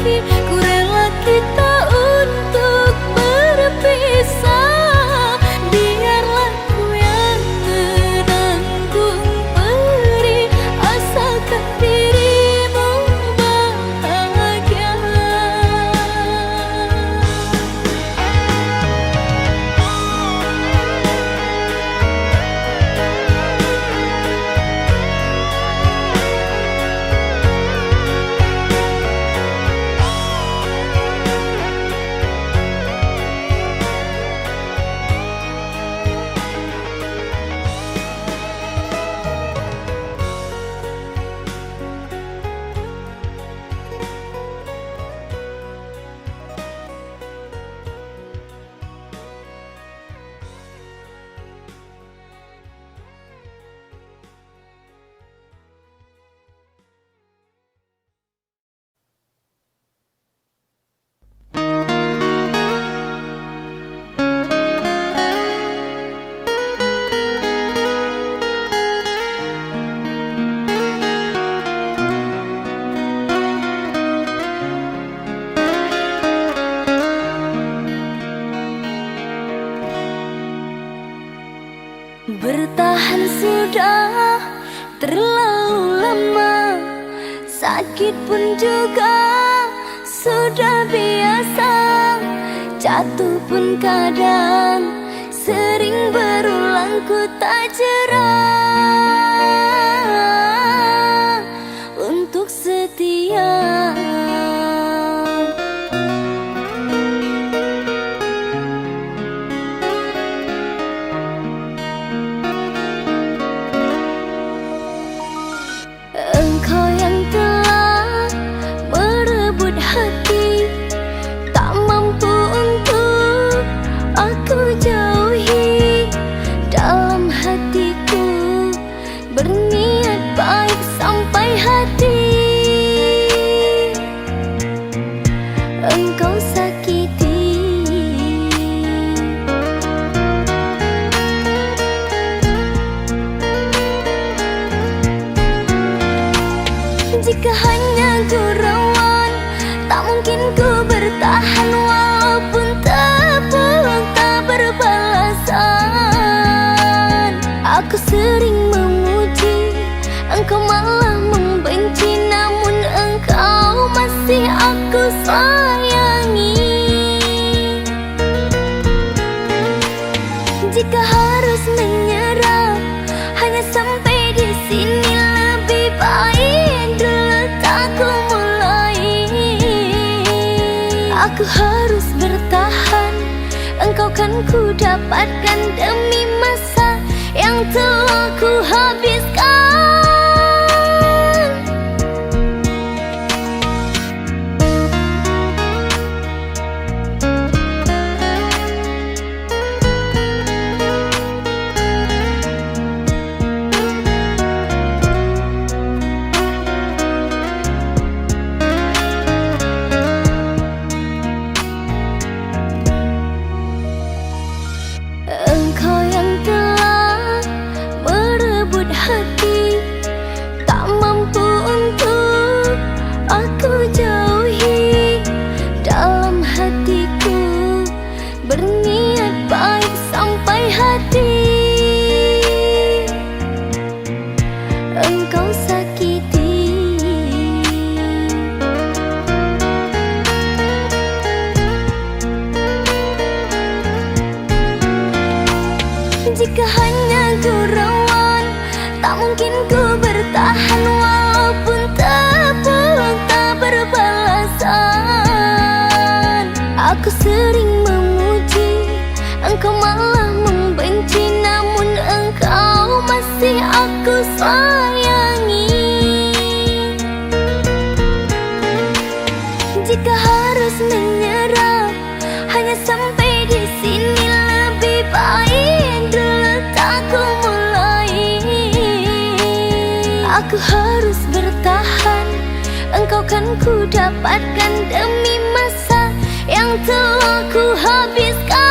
lagi. Ku rela kita untuk berpisah. Biarlah ku yang menanggung perih, asalkan dirimu bahagia. Bertahan sudah terlalu lama, sakit pun juga sudah biasa. Jatuh pun kadang sering berulang, ku tak jerah untuk setia. Engkau yang telah merebut hati, tak mampu untuk aku jauhi. Dalam hatiku berniat baik sampai hati engkau sakiti. Jika hanya gurauan, tak mungkin ku bertahan. Walaupun tepuk tak berbalasan, aku sering memuji, engkau malah membenci. Namun engkau masih aku sayangi. Jika harus menyerah, hanya sampai di sini. Lebih baik dulu tak ku mulai. Aku harus bertahan, engkau kan ku dapatkan demi masa yang telah ku habiskan. Engkau yang telah merebut hati, tak mampu untuk aku jauhi. Dalam hatiku berniat baik sampai hati engkau sakiti. Jika hanya gurauan, tak mungkin ku bertahan. Walaupun tepuk tak berbalasan, aku sering memuji, engkau malah membenci. Namun engkau masih aku sayangi. Jika harus menyerah, hanya sampai di sini. Lebih baik dulu tak ku mulai. Aku harus bertahan, engkau kan ku dapatkan demi masa yang telah ku habiskan.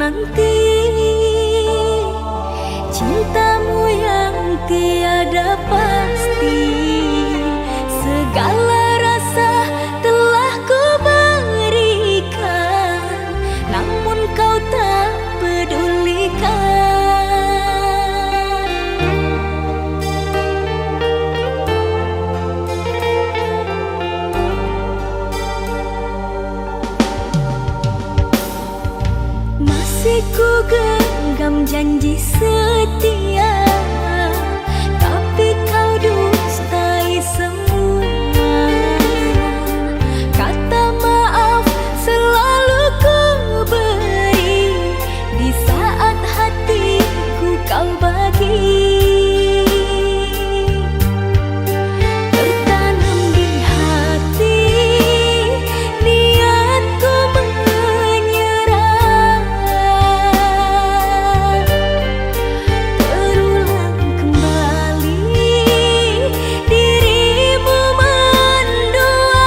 menanti cintamu yang tiada pasti. Segala rasa telah ku berikan, namun kau tak pedulikan. Masih ku genggam janji setia, tapi kau dustai semua. Kata maaf selalu ku beri di saat hatiku kau bagi. Tertanam di hati niatku menyerah. Terulang kembali dirimu mendua.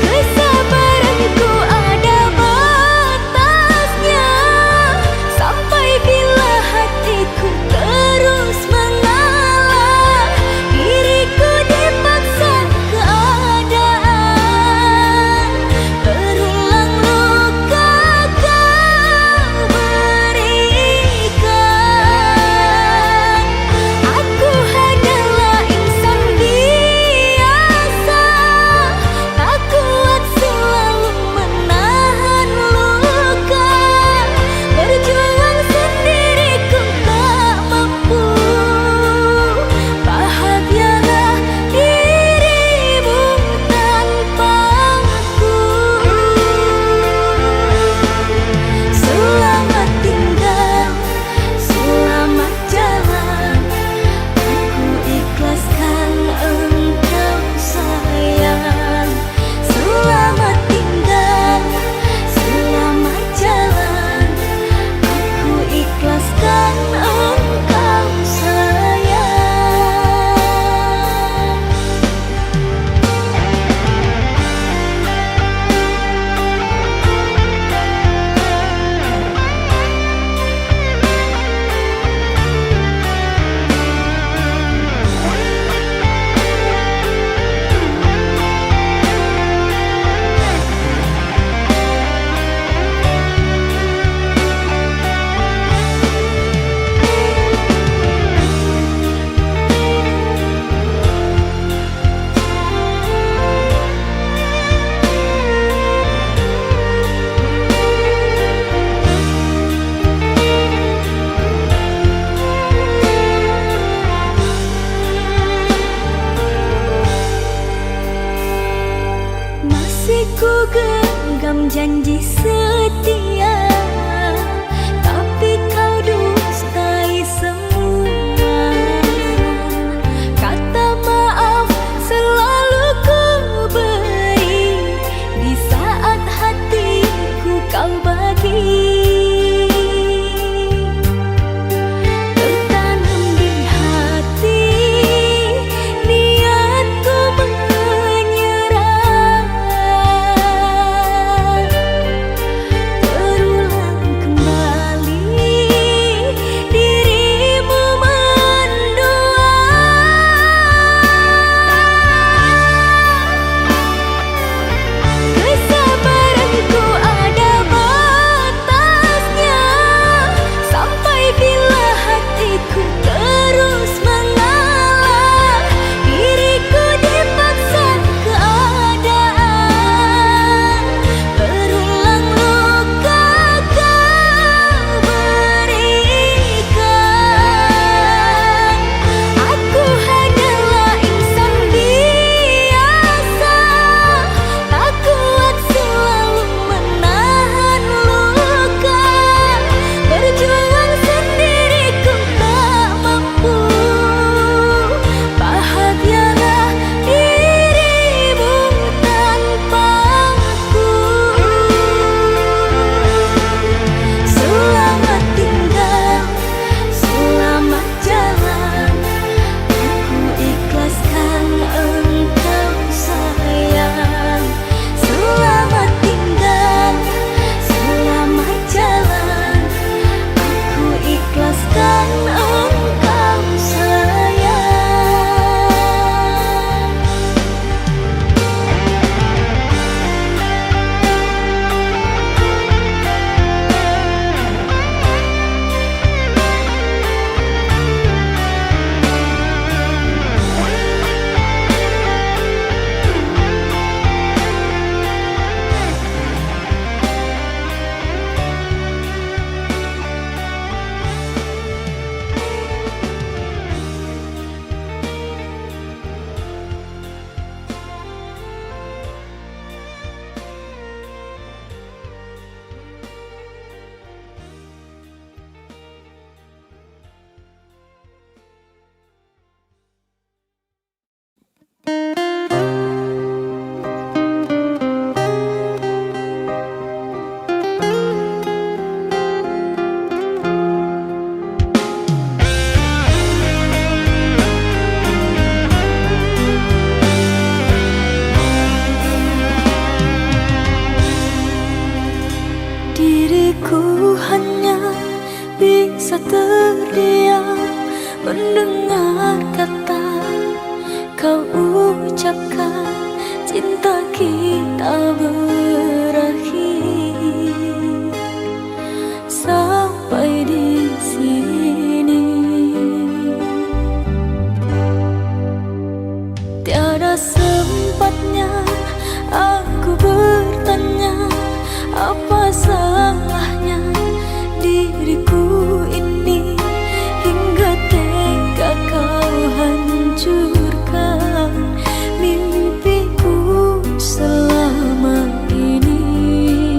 Kesabaranku ada batasnya, sampai bila hatiku terus mengalah. Diriku dipaksa keadaan, berulang luka kau berikan. Aku hanyalah insan biasa, tak kuat selalu menahan luka. Berjuang sendiriku tak mampu, bahagialah dirimu tanpaku. Selamat tinggal, selamat jalan, aku ikhlaskan engkau sayang. Selamat tinggal, selamat jalan, aku ikhlaskan engkau sayang. Masih ku genggam janji setia, tapi kau dustai semua. Kata maaf selalu ku beri di saat hatiku kau bagi. Tertanam di hati niatku menyerah. terdiam mendengar kata kau ucapkan, cinta kita berakhir sampai di sini. Tiada sempatnya aku bertanya, apa salahnya diriku ini, hingga tega kau hancurkan mimpiku selama ini.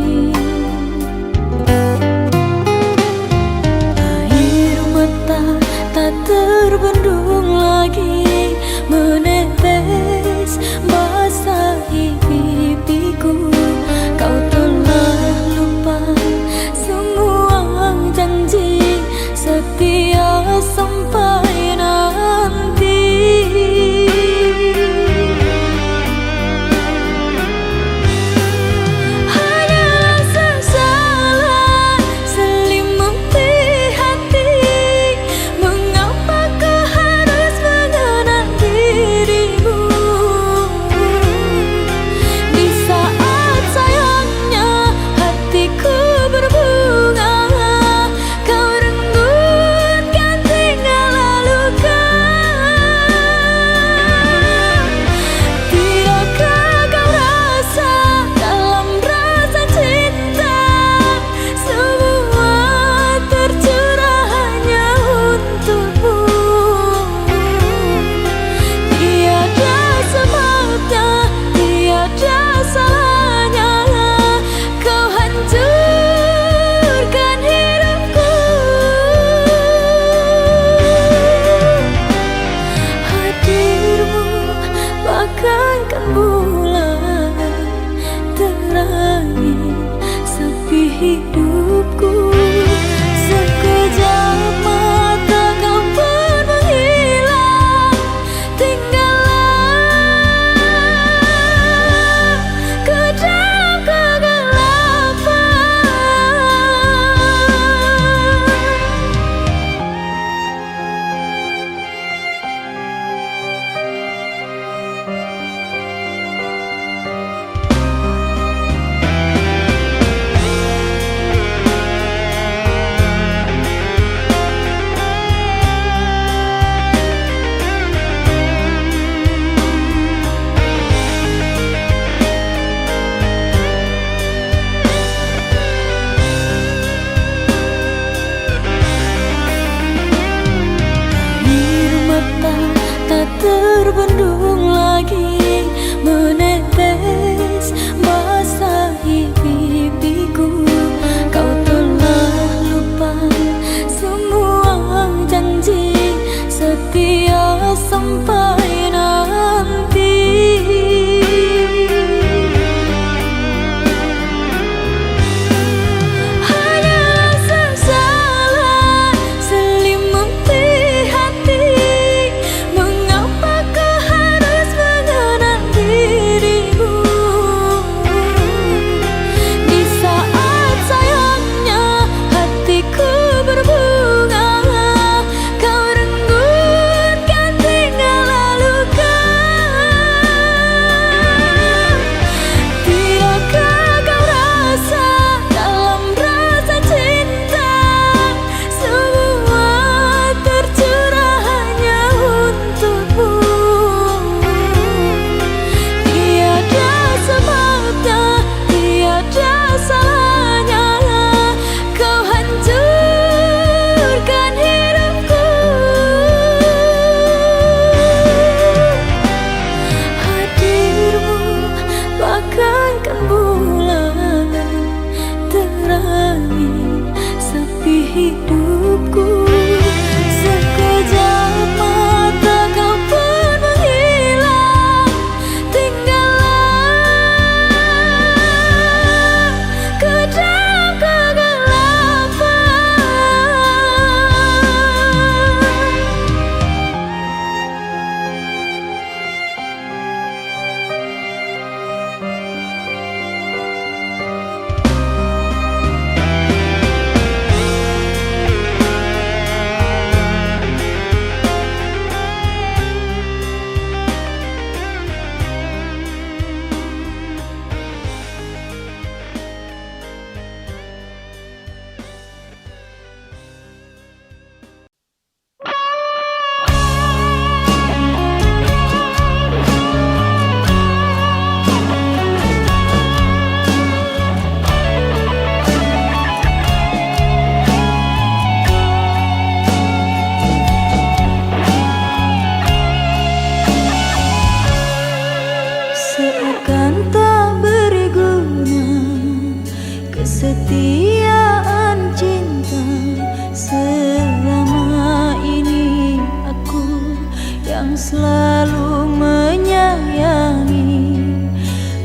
selalu menyayangi.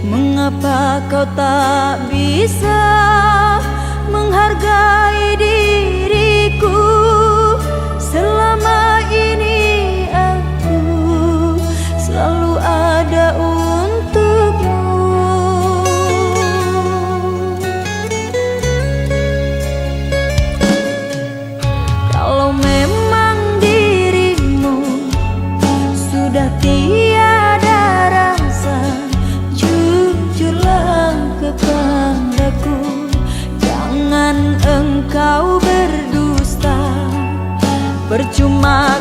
Mengapa kau tak bisa menghargai diriku? Selama ini aku selalu ada untukmu. Kalau memang dirimu sudah tiada rasa, jujurlah kepadaku. Jangan engkau berdusta. Percuma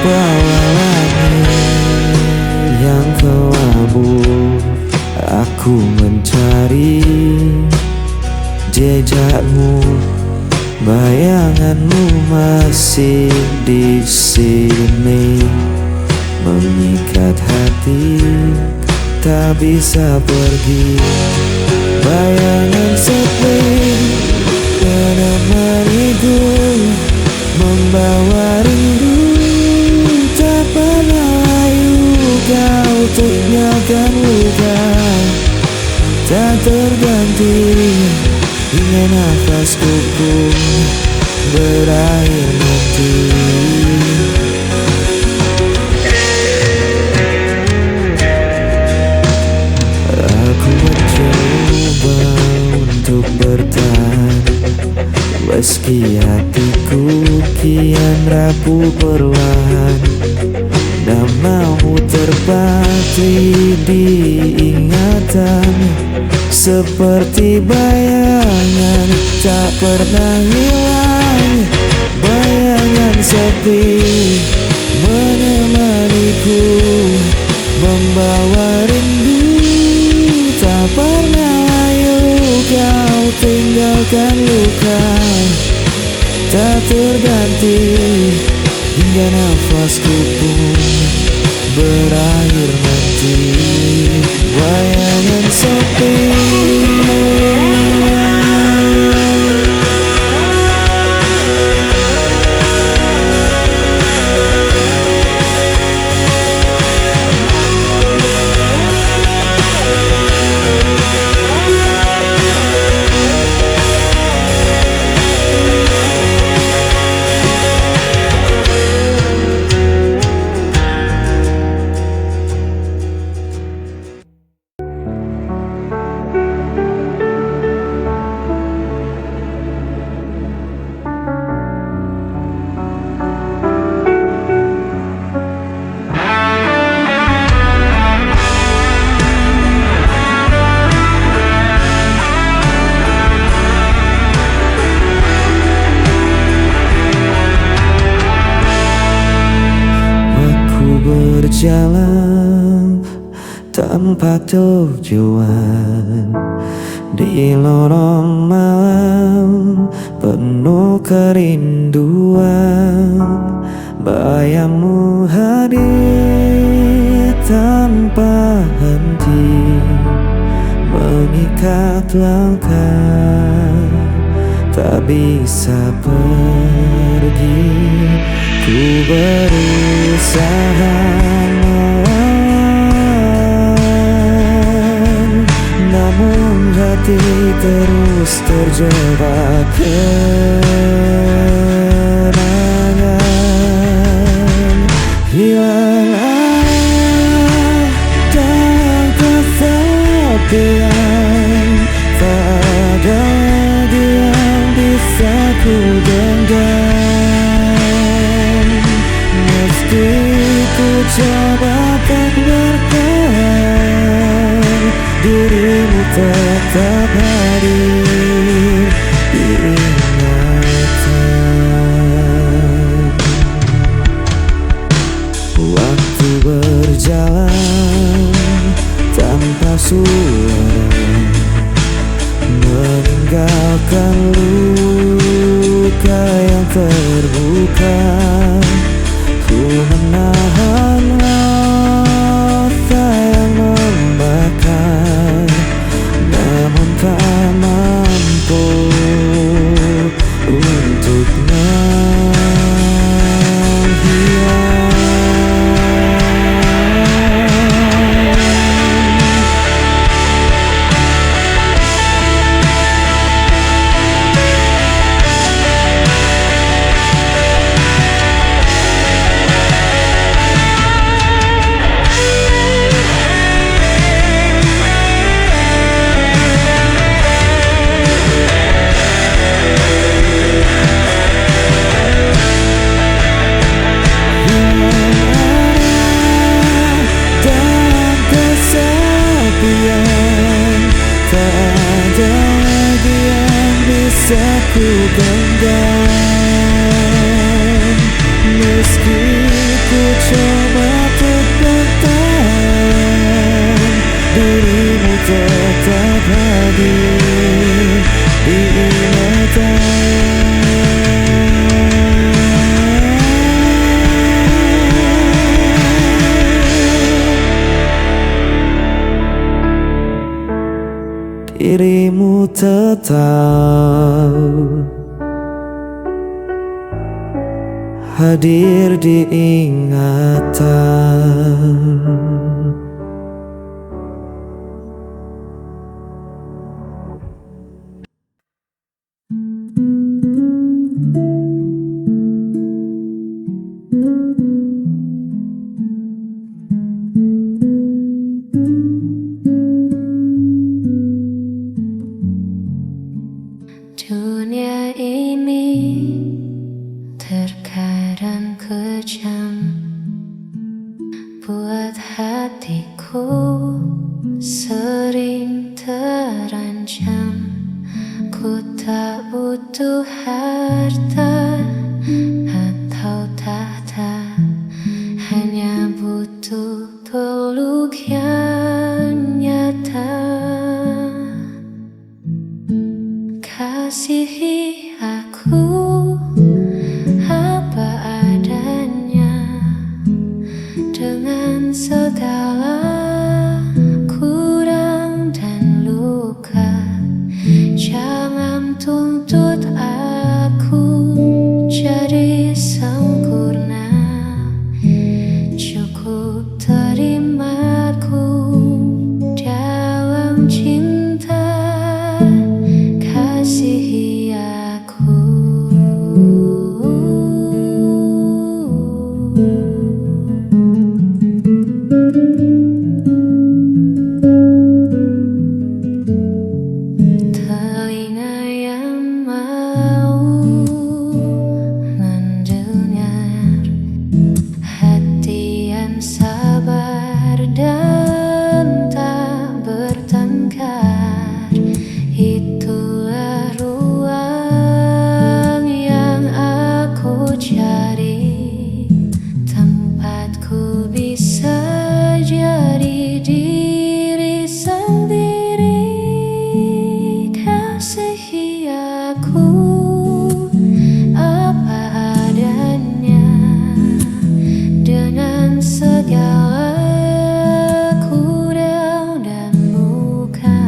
pelangi yang kelabu, aku mencari jejakmu. Bayanganmu masih di sini, mengikat hati, tak bisa pergi. Bayangan sepi menemaniku, membawa rindu, tak pernah layu. Kau tinggalkan luka, tak terganti, hingga nafasku pun berakhir nanti. Aku mencoba untuk bertahan, meski hatiku kian rapuh perlahan. Namamu terpatri di ingatan, seperti bayangan tak pernah hilang. Bayangan sepi menemaniku, membawa rindu, tak pernah layu. Kau tinggalkan luka, tak terganti, hingga nafasku pun berakhir nanti. Bayangan sepi, berjalan tanpa tujuan di lorong malam penuh kerinduan. Bayangmu hadir tanpa henti, mengikat langkah, tak bisa pergi. Ku berusaha melawan, namun hati terus terjebak kenangan. Hilang arah dan kesepian, tak ada lagi yang bisa ku genggam. Meski ku coba tak bertahan, dirimu tetap hadir di ingatan. Waktu berjalan tanpa suara, meninggalkan luka yang terbuka. Ku menahan rasa yang membakar, namun tak mampu untuk menghilang. Bisa ku genggam, meski ku hadir di ingatan. Dirimu tetap hadir di ingatan. Dunia ini terkadang kejam, buat hatiku sering terancam. Ku tak butuh harta atau tahta, hanya butuh peluk yang nyata. Kasihi aku apa adanya, dengan segala kurang dan luka. Jangan tuntut aku jadi sempurna, cukup terimaku dalam cinta. Kasihi aku. Telinga yang mau mendengar, hati yang sabar dan tak bertengkar. Itulah ruang yang aku cari, tempatku bisa jadi diri sendiri. Kasihi aku apa adanya, dengan segala kurang dan luka.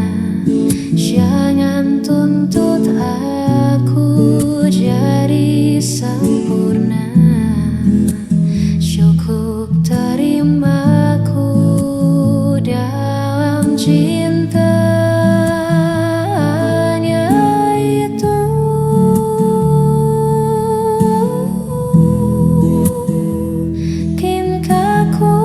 Jangan tuntut aku jadi sempurna, cukup terimaku dalam cinta. Hanya itu. Cintaku.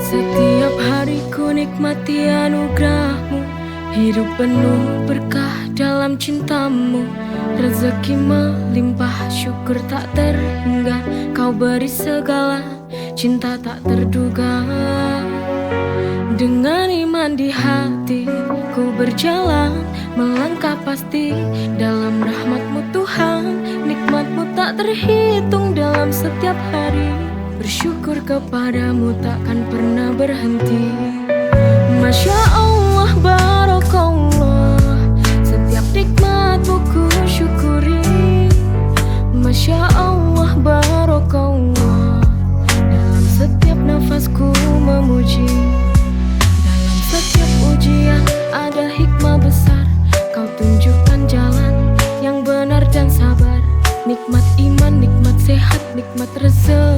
Setiap hariku nikmati anugerahmu, hidup penuh berkah dalam cintamu. Rezeki melimpah, syukur tak terhingga. Kau beri segala, cinta tak terduga. Dengan iman di hati, ku berjalan melangkah pasti dalam rahmat-Mu Tuhan. Nikmat-Mu tak terhitung dalam setiap hari. Bersyukur kepadamu takkan pernah berhenti. Masya Allah, barakallah, setiap nikmat-Mu ku syukuri. Masya Allah, barakallah, dalam setiap nafasku memuji. Dalam setiap ujian ada hikmah besar. Kau tunjukkan jalan yang benar dan sabar. Nikmat iman, nikmat sehat, nikmat rezeki.